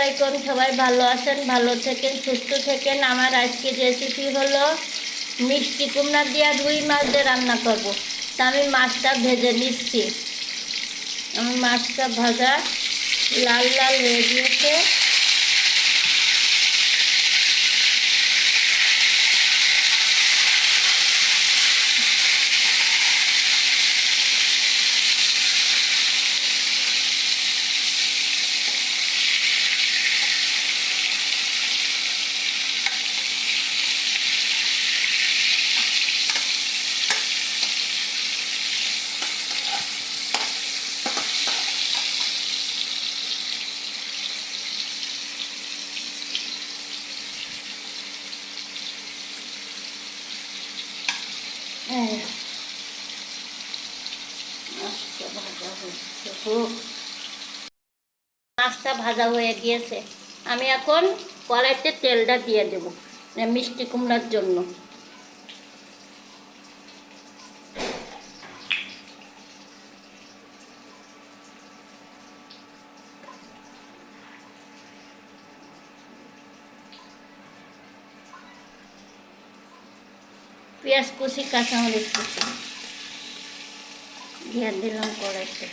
আলাইকুম, সবাই ভালো আছেন, ভালো থাকেন, সুস্থ থাকেন। আমার আজকে রেসিপি হলো মিষ্টি কুমড়া দিয়ে রুই মাছ দিয়ে রান্না করব। তা আমি মাছটা ভেজে নিচ্ছি। আমার মাছটা ভাজা লাল লাল হয়ে গিয়েছে। মাছটা ভাজা হয়ে গিয়েছে। আমি এখন কড়াইতে তেলটা দিয়ে দেব মিষ্টি কুমড়ার জন্য। পেঁয়াজ কুচি, কাঁচামরিচ কুচি দিয়ে দিলাম কড়াইতে।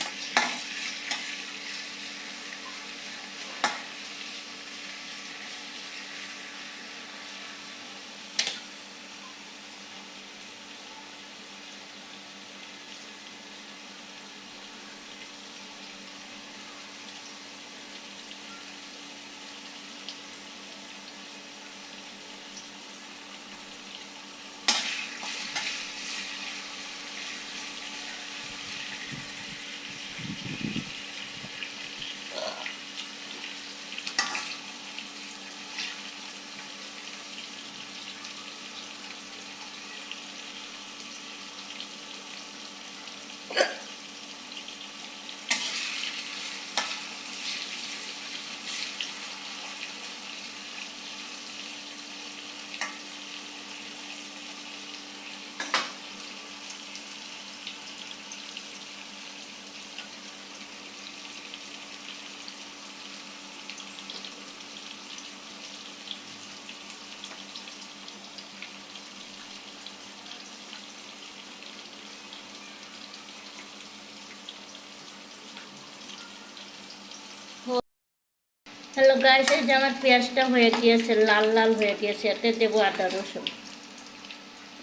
হ্যালো গাইস, এই যে আমার পেঁয়াজটা হয়ে গিয়েছে, লাল লাল হয়ে গিয়েছে। এতে দেবো আদা রসুন।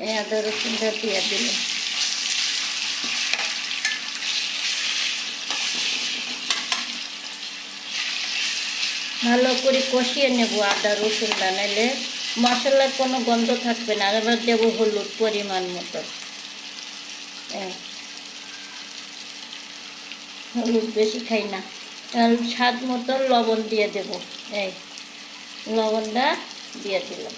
এই আদা রসুনটা দিয়ে দিলাম। ভালো করে কষিয়ে নেব আদা রসুনটা, নাহলে মশলার কোনো গন্ধ থাকবে না। এবার দেবো হলুদ পরিমাণ মতো। হলুদ বেশি খাই না। স্বাদ মতো লবণ দিয়ে দেব। এই লবণটা দিয়ে দিলাম।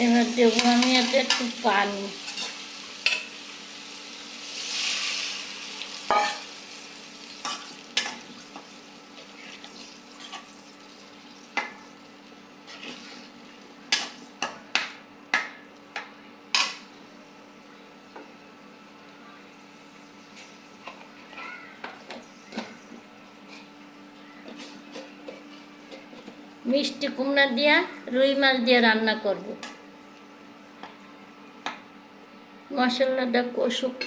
এবার দেবো আমি এতে একটু পানি। মিষ্টি কুমড়া দিয়া রুই মাছ দিয়ে রান্না করব। মশলাটা কষুক।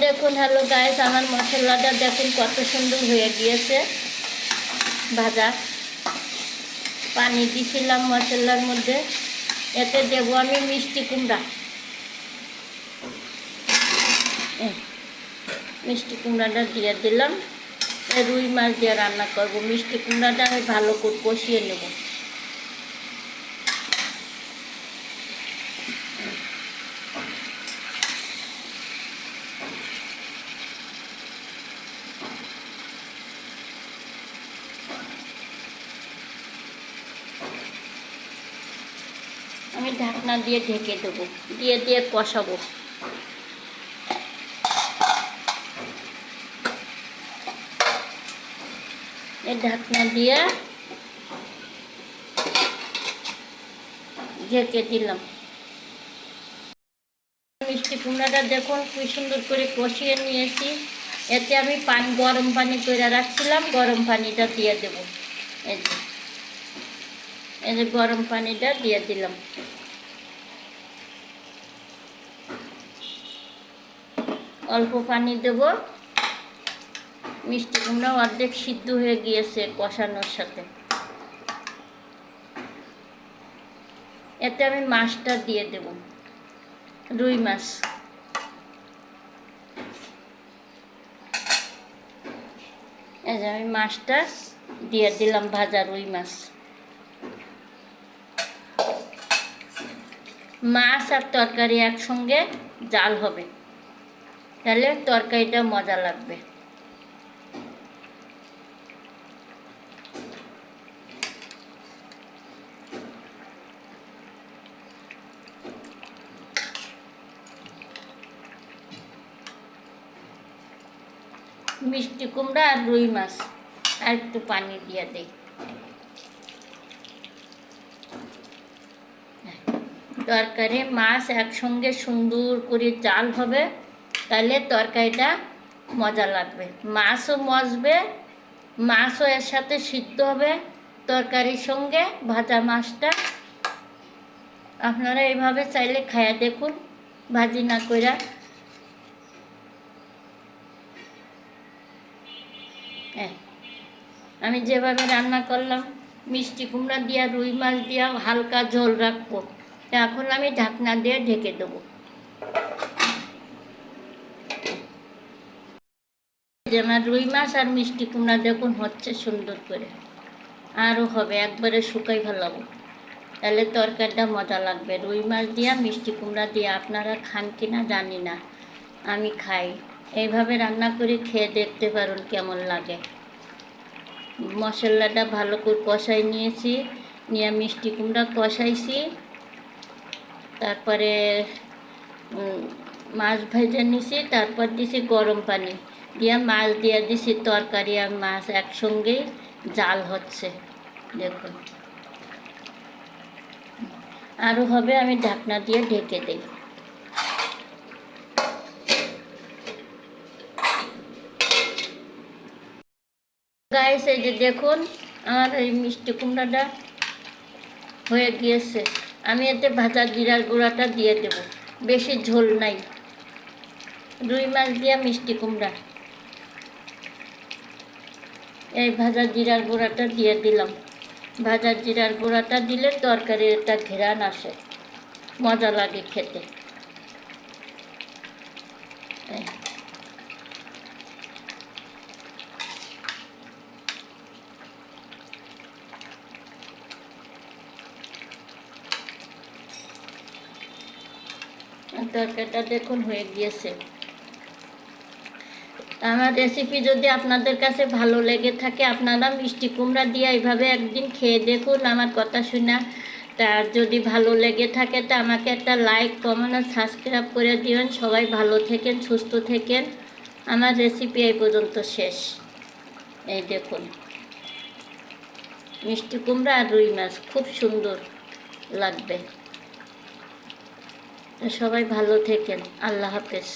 দেখুন, হ্যালো গাইস, আমার মশলাটা দেখুন কত সুন্দর হয়ে গিয়েছে ভাজা। পানি দিছিলাম মশলার মধ্যে। এতে দেবো আমি মিষ্টি কুমড়া। মিষ্টি কুমড়াটা দিয়ে দিলাম। রুই মাছ দিয়ে রান্না করব। মিষ্টি কুমড়াটা আমি ভালো করে কষিয়ে নেব। আমি ঢাকনা দিয়ে ঢেকে দেবো, দিয়ে কষাবো। এই ঢাকনা দিয়ে ঢেকে দিলাম। মিষ্টি কুমড়াটা দেখুন কি সুন্দর করে কষিয়ে নিয়েছি। এতে আমি গরম পানি করে রাখছিলাম, গরম পানিটা দিয়ে দেব। এই যে গরম পানিটা দিয়ে দিলাম। অল্প পানি দেব। মিষ্টি কুমড়া অর্ধেক সিদ্ধ হয়ে গিয়েছে কষানোর সাথে। এতে আমি মাছটা দিয়ে দেব, রুই মাছ। এই যে আমি মাছটা দিয়ে দিলাম, ভাজা রুই মাছ। মাছ আর তরকারি একসঙ্গে জাল হবে, তাহলে তরকারিটা মজা লাগবে। মিষ্টি কুমড়া আর রুই মাছ, আর একটু পানি দিয়ে দেই। তরকারি মাছ একসঙ্গে সুন্দর করে জাল হবে, তাহলে তরকারিটা মজা লাগবে। মাছও মজবে, মাছও এর সাথে সিদ্ধ হবে তরকারির সঙ্গে, ভাজা মাছটা। আপনারা এইভাবে চাইলে খাইয়া দেখুন, ভাজি না কইরা। আমি যেভাবে রান্না করলাম, মিষ্টি কুমড়া দিয়া রুই মাছ দিয়া হালকা ঝোল রাখবো। এখন আমি ঢাকনা দিয়ে ঢেকে দেবো। যে আমার রুই মাছ আর মিষ্টি কুমড়া দেখুন হচ্ছে সুন্দর করে, আরও হবে, একবারে শুকাই ফেলাবো, তাহলে তরকারিটা মজা লাগবে। রুই মাছ দিয়া মিষ্টি কুমড়া দিয়ে আপনারা খান কিনা জানি না, আমি খাই। এইভাবে রান্না করে খেয়ে দেখতে পারুন কেমন লাগে। মশলাটা ভালো করে কষাই নিয়েছি, নিয়ে মিষ্টি কুমড়া কষাইছি, তারপরে মাছ ভেজে নিছি, তারপর দিছি গরম পানি দিয়ে মাছ দিয়ে দিছি। তরকারি আর মাছ একসঙ্গেই জাল হচ্ছে দেখুন, আরও হবে। আমি ঢাকনা দিয়ে ঢেকে দিই। গাইস, এই যে দেখুন আমার এই মিষ্টি কুমড়াটা হয়ে গিয়েছে। আমি এতে ভাজা জিরার গুঁড়াটা দিয়ে দেব, বেশি ঝোল নাই। রুই মাছ দিয়া মিষ্টি কুমড়া, এই ভাজা জিরার গুঁড়াটা দিয়ে দিলাম। ভাজা জিরার গুঁড়াটা দিলে তরকারির একটা ঘেরান আসে, মজা লাগে খেতে। তরকারিটা দেখুন হয়ে গিয়েছে। আমার রেসিপি যদি আপনাদের কাছে ভালো লেগে থাকে, আপনারা মিষ্টি কুমড়া দিয়ে এইভাবে একদিন খেয়ে দেখুন আমার কথা শুনে। তার যদি ভালো লেগে থাকে তা আমাকে একটা লাইক, কমেন্ট আর সাবস্ক্রাইব করে দিবেন। সবাই ভালো থাকেন, সুস্থ থাকেন। আমার রেসিপি এই পর্যন্ত শেষ। এই দেখুন মিষ্টি কুমড়া আর রুই মাছ খুব সুন্দর লাগবে। সবাই ভালো থাকেন, আল্লাহ হাফেজ।